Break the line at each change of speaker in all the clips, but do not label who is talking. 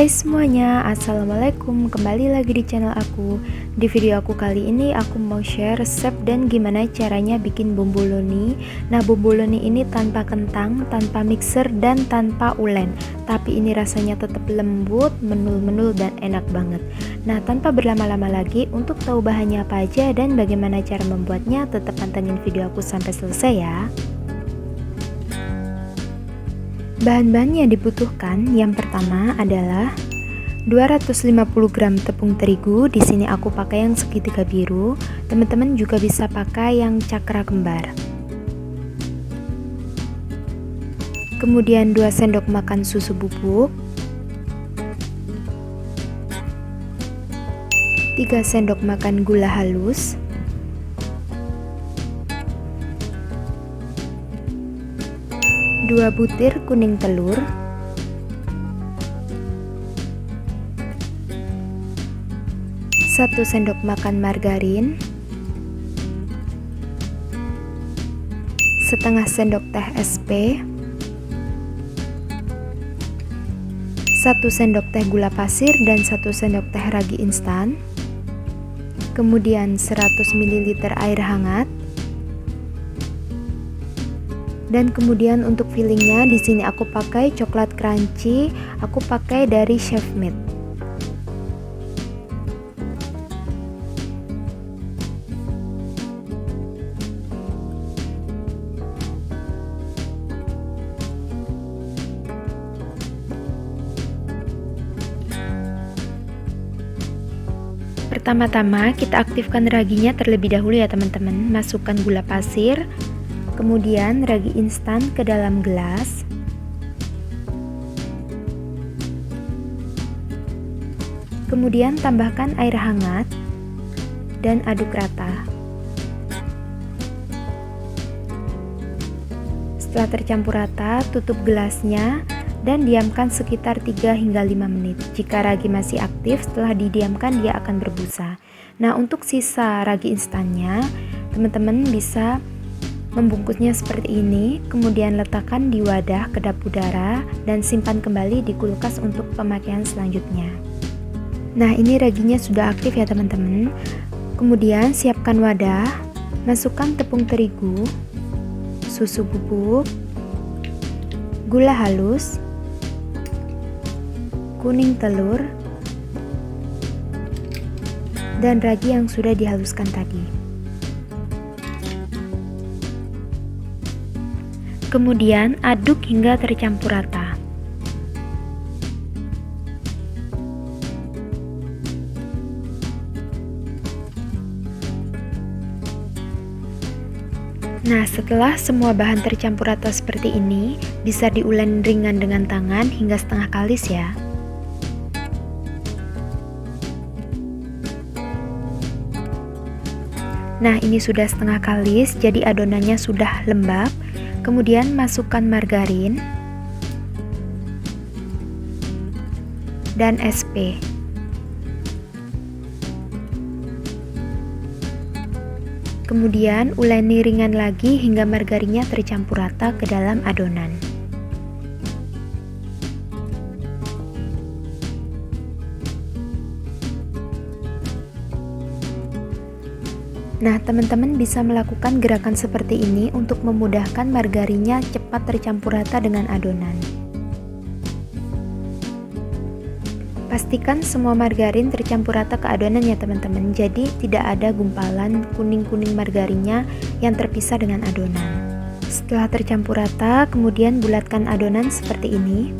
Hai semuanya, assalamualaikum, kembali lagi di channel aku. Di video aku kali ini aku mau share resep dan gimana caranya bikin bumbu loni. Nah, bumbu loni ini tanpa kentang, tanpa mixer, dan tanpa ulen, tapi ini rasanya tetap lembut, menul-menul, dan enak banget. Nah, tanpa berlama-lama lagi, untuk tahu bahannya apa aja dan bagaimana cara membuatnya, tetap pantengin video aku sampai selesai ya. Bahan-bahan yang dibutuhkan yang pertama adalah 250 gram tepung terigu. Di sini aku pakai yang segitiga biru. Teman-teman juga bisa pakai yang cakra kembar. Kemudian 2 sendok makan susu bubuk, 3 sendok makan gula halus, 2 butir kuning telur, 1 sendok makan margarin, setengah sendok teh SP, 1 sendok teh gula pasir dan 1 sendok teh ragi instan. Kemudian 100 ml air hangat. Dan kemudian untuk fillingnya di sini aku pakai coklat crunchy, aku pakai dari Chef Made. Pertama-tama kita aktifkan raginya terlebih dahulu ya teman-teman. Masukkan gula pasir, kemudian ragi instan ke dalam gelas. Kemudian tambahkan air hangat dan aduk rata. Setelah tercampur rata, tutup gelasnya dan diamkan sekitar 3 hingga 5 menit. Jika ragi masih aktif, setelah didiamkan dia akan berbusa. Nah, untuk sisa ragi instannya, teman-teman bisa membungkusnya seperti ini, kemudian letakkan di wadah kedap udara dan simpan kembali di kulkas untuk pemakaian selanjutnya. Nah, ini raginya sudah aktif ya teman-teman. Kemudian siapkan wadah, masukkan tepung terigu, susu bubuk, gula halus, kuning telur, dan ragi yang sudah dihaluskan tadi. Kemudian aduk hingga tercampur rata. Nah, setelah semua bahan tercampur rata seperti ini, bisa diulen ringan dengan tangan hingga setengah kalis ya. Nah, ini sudah setengah kalis, jadi adonannya sudah lembab. Kemudian masukkan margarin dan SP. Kemudian uleni ringan lagi hingga margarinnya tercampur rata ke dalam adonan. Nah, teman-teman bisa melakukan gerakan seperti ini untuk memudahkan margarinnya cepat tercampur rata dengan adonan. Pastikan semua margarin tercampur rata ke adonan ya teman-teman, jadi tidak ada gumpalan kuning-kuning margarinnya yang terpisah dengan adonan. Setelah tercampur rata, kemudian bulatkan adonan seperti ini.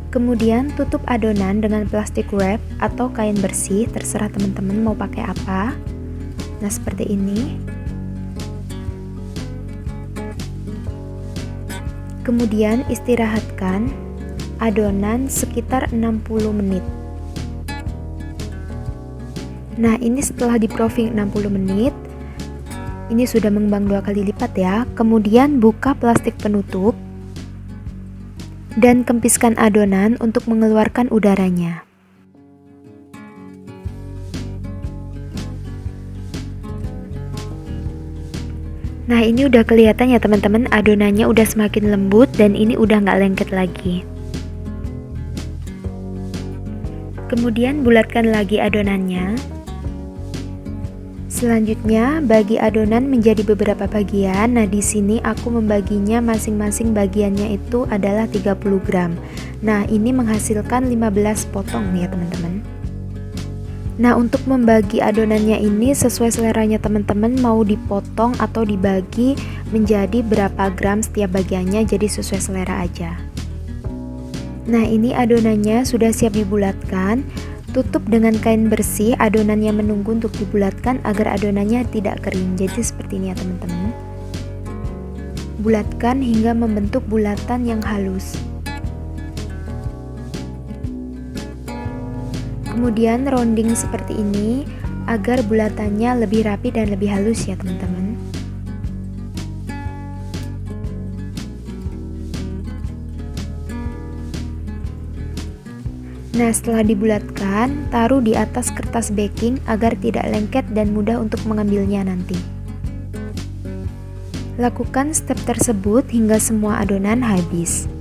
Kemudian tutup adonan dengan plastik wrap atau kain bersih, terserah teman-teman mau pakai apa. Nah, seperti ini. Kemudian istirahatkan adonan sekitar 60 menit. Nah, ini setelah di proofing 60 menit, ini sudah mengembang 2 kali lipat ya. Kemudian buka plastik penutup dan kempiskan adonan untuk mengeluarkan udaranya. Nah, ini udah kelihatan ya teman-teman, adonannya udah semakin lembut dan ini udah nggak lengket lagi. Kemudian bulatkan lagi adonannya. Selanjutnya, bagi adonan menjadi beberapa bagian. Nah, di sini aku membaginya masing-masing bagiannya itu adalah 30 gram. Nah, ini menghasilkan 15 potong nih ya teman-teman. Nah, untuk membagi adonannya ini sesuai seleranya teman-teman, mau dipotong atau dibagi menjadi berapa gram setiap bagiannya, jadi sesuai selera aja. Nah, ini adonannya sudah siap dibulatkan. Tutup dengan kain bersih adonannya menunggu untuk dibulatkan agar adonannya tidak kering. Jadi seperti ini ya teman-teman. Bulatkan hingga membentuk bulatan yang halus. Kemudian rounding seperti ini agar bulatannya lebih rapi dan lebih halus ya teman-teman. Nah, setelah dibulatkan, taruh di atas kertas baking agar tidak lengket dan mudah untuk mengambilnya nanti. Lakukan step tersebut hingga semua adonan habis.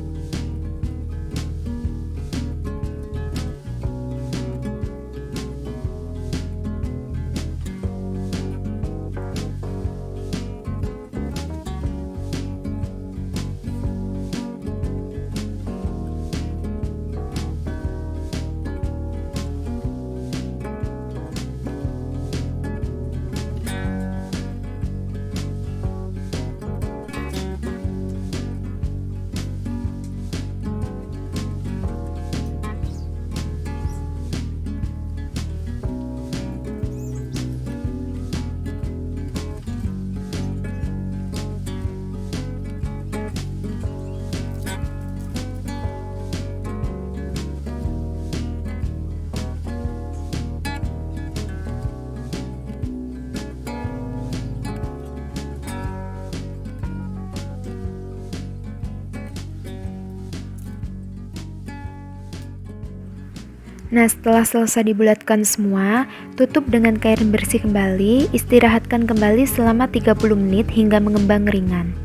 Nah, setelah selesai dibulatkan semua, tutup dengan kain bersih kembali, istirahatkan kembali selama 30 menit hingga mengembang ringan.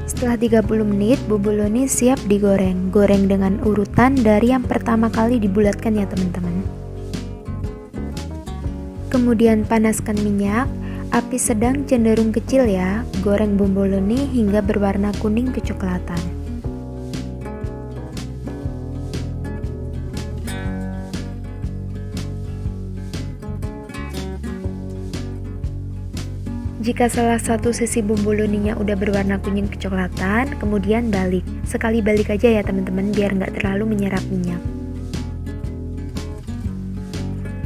Setelah 30 menit, bobolonie siap digoreng. Goreng dengan urutan dari yang pertama kali dibulatkan ya teman-teman. Kemudian panaskan minyak, api sedang cenderung kecil ya. Goreng bobolonie hingga berwarna kuning kecoklatan. Jika salah satu sisi bomboloninya udah berwarna kuning kecoklatan, kemudian balik. Sekali balik aja ya teman-teman biar nggak terlalu menyerap minyak.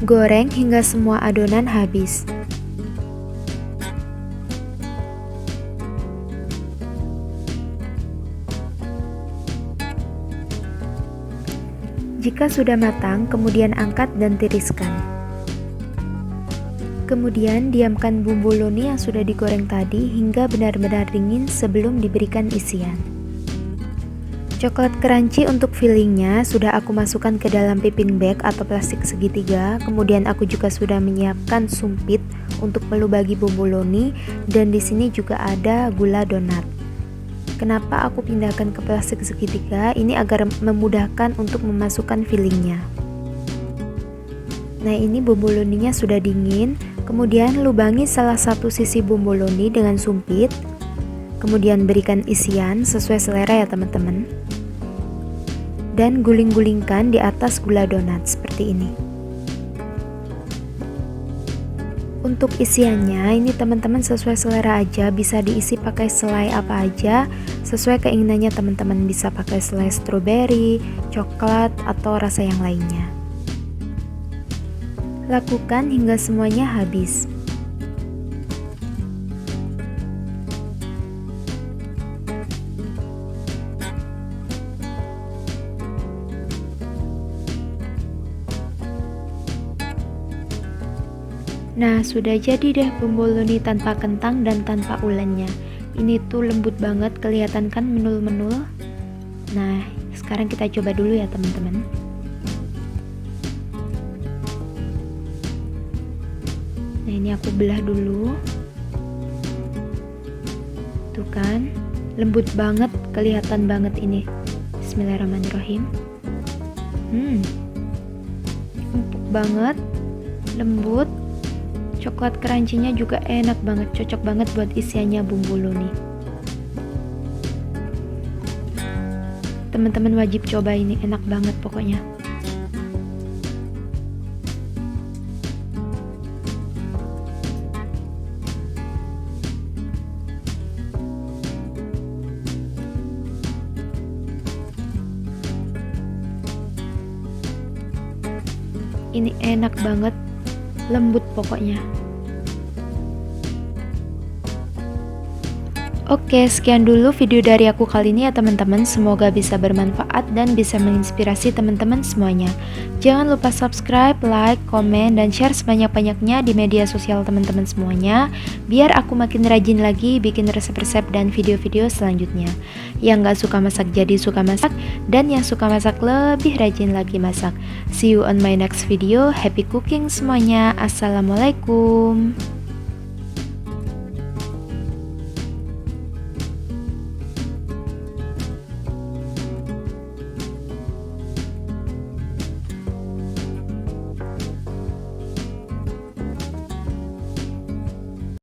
Goreng hingga semua adonan habis. Jika sudah matang, kemudian angkat dan tiriskan. Kemudian diamkan bobolonie yang sudah digoreng tadi hingga benar-benar dingin sebelum diberikan isian. Coklat crunchy untuk fillingnya sudah aku masukkan ke dalam piping bag atau plastik segitiga. Kemudian aku juga sudah menyiapkan sumpit untuk pelubagi bobolonie dan di sini juga ada gula donat. Kenapa aku pindahkan ke plastik segitiga? Ini agar memudahkan untuk memasukkan fillingnya. Nah, ini bobolonie-nya sudah dingin. Kemudian lubangi salah satu sisi bombolonie dengan sumpit. Kemudian berikan isian sesuai selera ya teman-teman. Dan guling-gulingkan di atas gula donat seperti ini. Untuk isiannya ini teman-teman sesuai selera aja, bisa diisi pakai selai apa aja sesuai keinginannya teman-teman, bisa pakai selai stroberi, coklat atau rasa yang lainnya. Lakukan hingga semuanya habis. Nah, sudah jadi deh bombolonie tanpa kentang dan tanpa ulennya. Ini tuh lembut banget, kelihatan kan menul-menul. Nah, sekarang kita coba dulu ya teman-teman. Nah, ini aku belah dulu. Tuh kan, lembut banget, kelihatan banget ini. Bismillahirrahmanirrahim. Empuk banget, lembut. Coklat crunchy-nya juga enak banget, cocok banget buat isiannya bumbu nih. Teman-teman wajib coba ini, enak banget pokoknya. Ini enak banget, lembut pokoknya. Oke, sekian dulu video dari aku kali ini ya teman-teman. Semoga bisa bermanfaat dan bisa menginspirasi teman-teman semuanya. Jangan lupa subscribe, like, komen, dan share sebanyak-banyaknya di media sosial teman-teman semuanya, biar aku makin rajin lagi bikin resep-resep dan video-video selanjutnya. Yang gak suka masak jadi suka masak, dan yang suka masak lebih rajin lagi masak. See you on my next video. Happy cooking semuanya. Assalamualaikum.